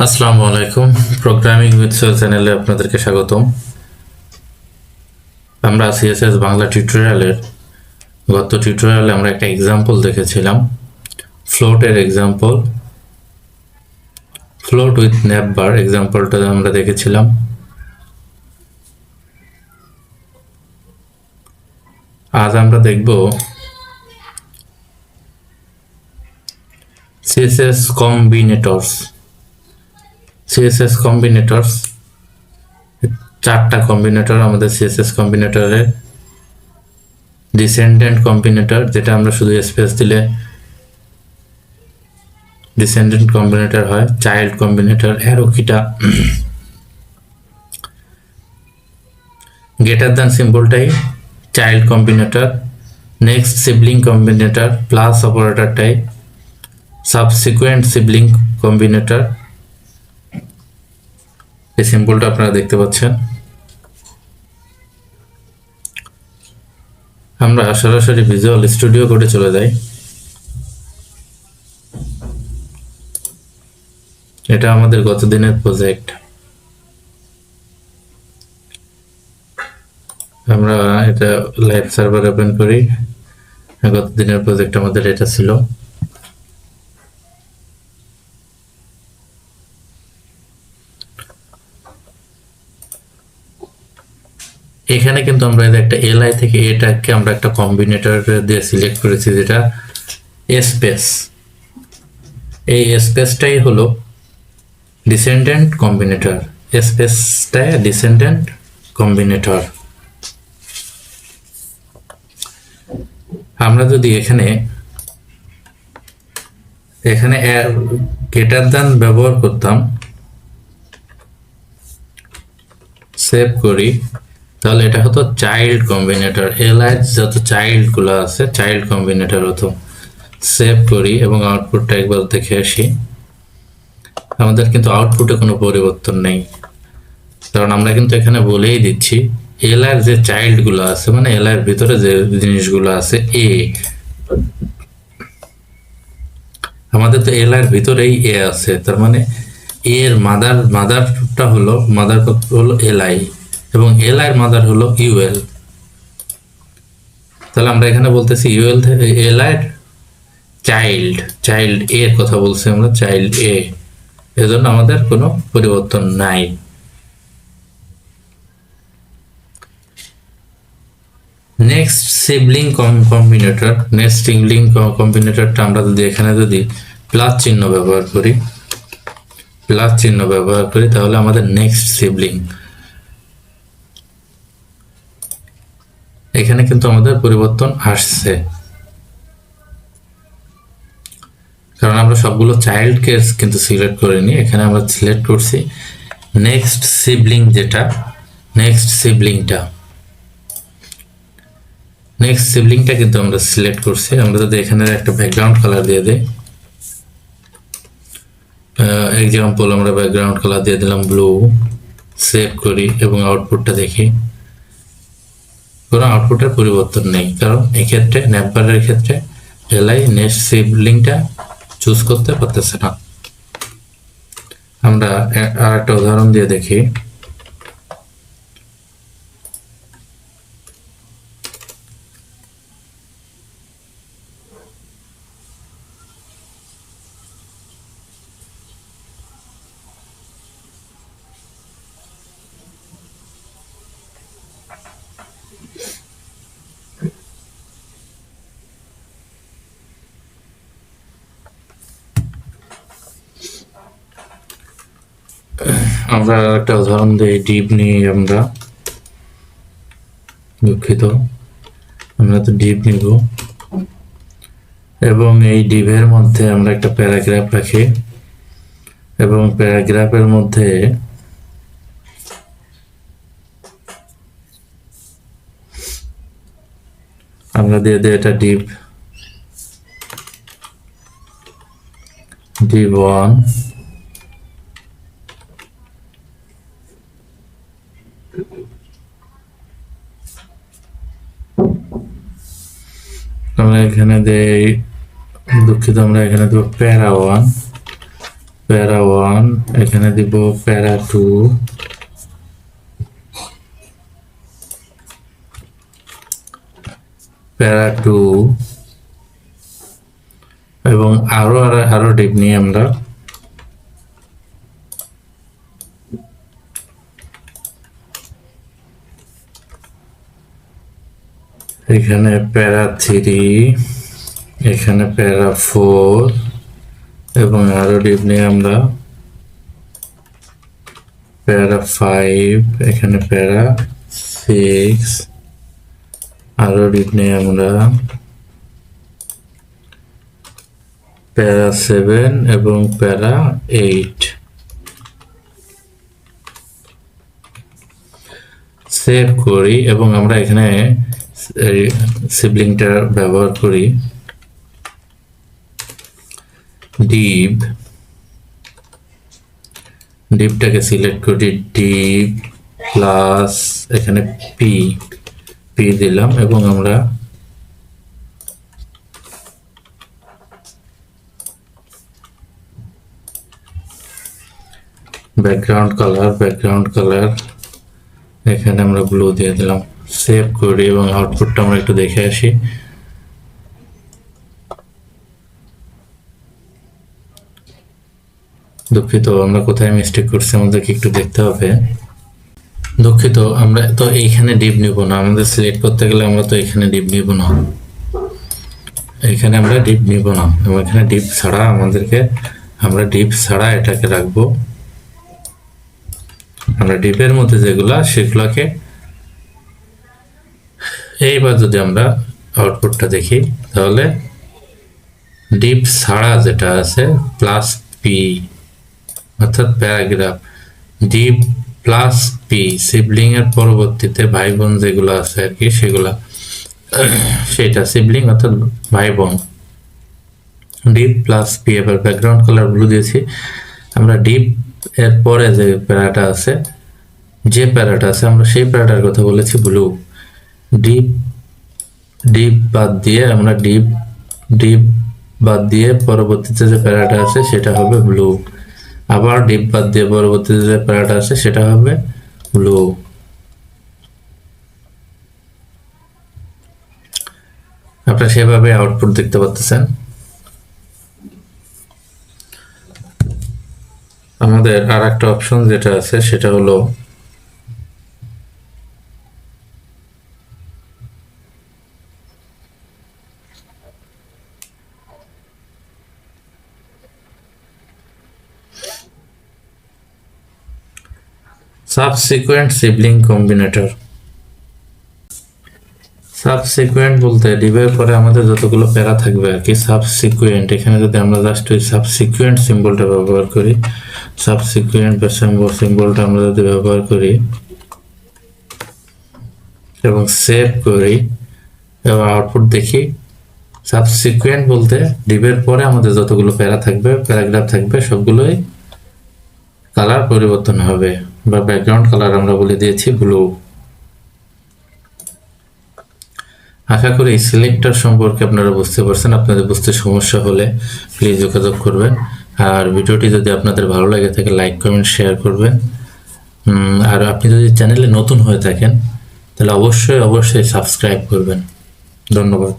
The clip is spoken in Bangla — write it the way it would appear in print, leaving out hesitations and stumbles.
আসসালামু আলাইকুম। প্রোগ্রামিং উইথ সোহেল চ্যানেলে আপনাদেরকে স্বাগতম। আমরা সিএসএস বাংলা টিউটোরিয়ালের গত টিউটোরিয়ালে আমরা একটা এক্সাম্পল দেখেছিলাম, ফ্লোটের এক্সাম্পল, ফ্লোট উইথ নেপবার এক্সাম্পলটা আমরা দেখেছিলাম। আজ আমরা দেখব সিএসএস কম্বিনেটরস। সিএসএস কম্বিনেটরস, চারটা কম্বিনেটর আমাদের সিএসএস কম্বিনেটরের। ডিসেন্ডেন্ট কম্বিনেটর, যেটা আমরা শুধু স্পেস দিলে ডিসেন্ডেন্ট কম্বিনেটর হয়। চাইল্ড কম্বিনেটর, অ্যারো কিটা গ্রেটার দ্যান সিম্বলটাই child combinator. Next sibling combinator, plus অপারেটরটাই সাবসিকুয়েন্ট সিবলিং কম্বিনেটর। এই সিম্বলটা আপনারা দেখতে পাচ্ছেন। আমরা সরাসরি ভিজুয়াল স্টুডিও কোডে চলে যাই। এটা আমাদের গত দিনের প্রজেক্ট। আমরা এটা লাইভ সার্ভার ওপেন করি। গত দিনের প্রজেক্ট আমাদের এটা ছিল। এখানে কিন্তু আমরা একটা এলআই থেকে এটাকে আমরা একটা কম্বিনেটর দিয়ে সিলেক্ট করেছি, যেটা স্পেস। এই স্পেসটাই হলো ডিসেন্ডেন্ট কম্বিনেটর। স্পেসটা ডিসেন্ডেন্ট কম্বিনেটর। আমরা যদি এখানে গ্রেটার দ্যান ব্যবহার করতাম, সেভ করি, তাহলে এটা হতো চাইল্ড কম্বিনেটর। এলআই যত চাইল্ড গুলো আছে চাইল্ড কম্বিনেটর হতো। সেভ করি এবং আউটপুটটা একবার দেখে আসি। আমাদের কিন্তু আউটপুটে কোনো পরিবর্তন নেই, কারণ আমরা কিন্তু এখানে বলেই দিচ্ছি এলআই যে চাইল্ড গুলো আছে, মানে এলআই এর ভিতরে যে জিনিসগুলো আছে এ, আমাদের তো এলআই এর ভিতরেই এ আছে, তার মানে এর মাদারটা হলো এলআই এবং এলআই এর মাদার হলো ইউএল। তাহলে আমরা এখানে বলতেছি ইউএল এলআই চাইল্ড এর কথা বলছি আমরা, চাইল্ড এ, এজন্য আমাদের কোনো পরিবর্তন নাই। Next sibling Combinator, next sibling কম্বিনেটরটা আমরা যদি এখানে যদি প্লাস চিহ্ন ব্যবহার করি, তাহলে আমাদের নেক্সট সিবলিং, এখানে কিন্তু আমাদের পরিবর্তন আসছে, কারণ আমরা সবগুলো চাইল্ডকে কিন্তু সিলেক্ট করিনি। এখানে আমরা সিলেক্ট করছি নেক্সট সিবলিং, যেটা নেক্সট সিবলিংটা কিন্তু আমরা সিলেক্ট করছি। আমরা যদি এখানে একটা ব্যাকগ্রাউন্ড কালার দিয়ে দিই, এক্সাম্পল আমরা ব্যাকগ্রাউন্ড কালার দিয়ে দিলাম ব্লু। সেভ করি এবং আউটপুটটা দেখি, কোনো আউটপুটের পরিবর্তন নেই, কারণ এক্ষেত্রে নেপবারের ক্ষেত্রে এলআই নেক্সট সিবলিংটা চুজ করতে পারতেছে না। আমরা আর একটা উদাহরণ দিয়ে দেখি। আমরা একটা উদাহরণ দিই, ডিপ নিয়ে আমরা, দুঃখিত, আমরা তো ডিপ নিব এবং এই ডিভের মধ্যে আমরা একটা প্যারাগ্রাফ রাখি এবং প্যারাগ্রাফের মধ্যে আমরা দিয়ে দিই এটা div 1, আমরা এখানে দেই, দুঃখিত, আমরা এখানে দেব প্যারা 1 প্যারা 1, এখানে দিব প্যারা 2, প্যারা 2 এবং আরো ডিপ নিয়ে আমরা এখানে প্যারা 3, এখানে প্যারা 4 এবং আরো ডিপ নিয়ে আমরা প্যারা 5, এখানে প্যারা 6, আরো ডিপ নিয়ে আমরা প্যারা 7 এবং প্যারা 8। সেভ করি এবং আমরা এখানে সিবলিংটা ব্যবহার করি ডিপটাকে সিলেক্ট করি, ডিপ প্লাস এখানে পি দিলাম এবং আমরা ব্যাকগ্রাউন্ড কালার এখানে আমরা ব্লু দিয়ে দিলাম। সেভ করি এবং আউটপুটটা আমরা একটু দেখে আসি। দুঃখিত, আমরা কোথায় মিস্টেক করছি আমাদেরকে একটু দেখতে হবে। দুঃখিত, আমরা তো এইখানে ডিপ নিব না, আমাদের সিলেক্ট করতে গেলে আমরা তো এখানে ডিপ নিব না, এখানে আমরা ডিপ নিব না এবং এখানে ডিপ ছাড়া আমরা ডিপ ছাড়া এটাকে রাখবো। আমরা ডিপের মধ্যে যেগুলা সেগুলাকে এইবার যদি আমরা আউটপুটটা দেখি তাহলে ডিপ ছাড়া যেটা আছে প্লাস পি অর্থাৎ paragraph, deep plus P sibling এর পরবর্তীতে ভাই বোন যেগুলো আছে আর কি সেগুলা, সেটা সিবলিং অর্থাৎ ভাই বোন, ডিপ প্লাস পি। এবার ব্যাকগ্রাউন্ড কালার ব্লু দিয়েছি। আমরা ডিপ এর পরে যে প্যারাটা আছে আমরা সেই প্যারাটার কথা বলেছি ব্লু। ডিপ বাদ দিয়ে আমরা ডিপ বাদ দিয়ে পরবর্তীতে যে প্যারাটা আছে সেটা হবে ব্লু। আবার ডিপ বাদ দিয়ে পরবর্তীতে যে প্যারাটা আছে সেটা হবে ব্লু। আপনারা সেভাবে আউটপুট দেখতে পাচ্ছেন। আমাদের আর একটা অপশন যেটা আছে সেটা হলো সাবসিকুয়েন্ট সিবলিং কম্বিনেটর। সাবসিকুয়েন্ট বলতে ডিপের পরে আমাদের যতগুলো প্যারা থাকবে আর কি সাবসিকুয়েন্ট, এখানে যদি আমরা জাস্ট ওই সাবসিকুয়েন্ট সিম্বলটা ব্যবহার করি, সাবসিকুয়েন্ট বা সিম্বলটা আমরা যদি ব্যবহার করি এবং সেভ করি এবং আউটপুট দেখি, সাবসিকুয়েন্ট বলতে ডিপের পরে আমাদের যতগুলো প্যারাগ্রাফ থাকবে সবগুলোই কালার পরিবর্তন হবে বা ব্যাকগ্রাউন্ড কালার আমরা বলে দিয়েছি ব্লু। আশা করি এই সিলেক্টর সম্পর্কে আপনারা বুঝতে পারছেন। আপনাদের বুঝতে সমস্যা হলে প্লিজ যোগাযোগ করবেন। আর ভিডিওটি যদি আপনাদের ভালো লাগে থাকে লাইক কমেন্ট শেয়ার করবেন। আর আপনি যদি চ্যানেলে নতুন হয়ে থাকেন তাহলে অবশ্যই সাবস্ক্রাইব করবেন। ধন্যবাদ।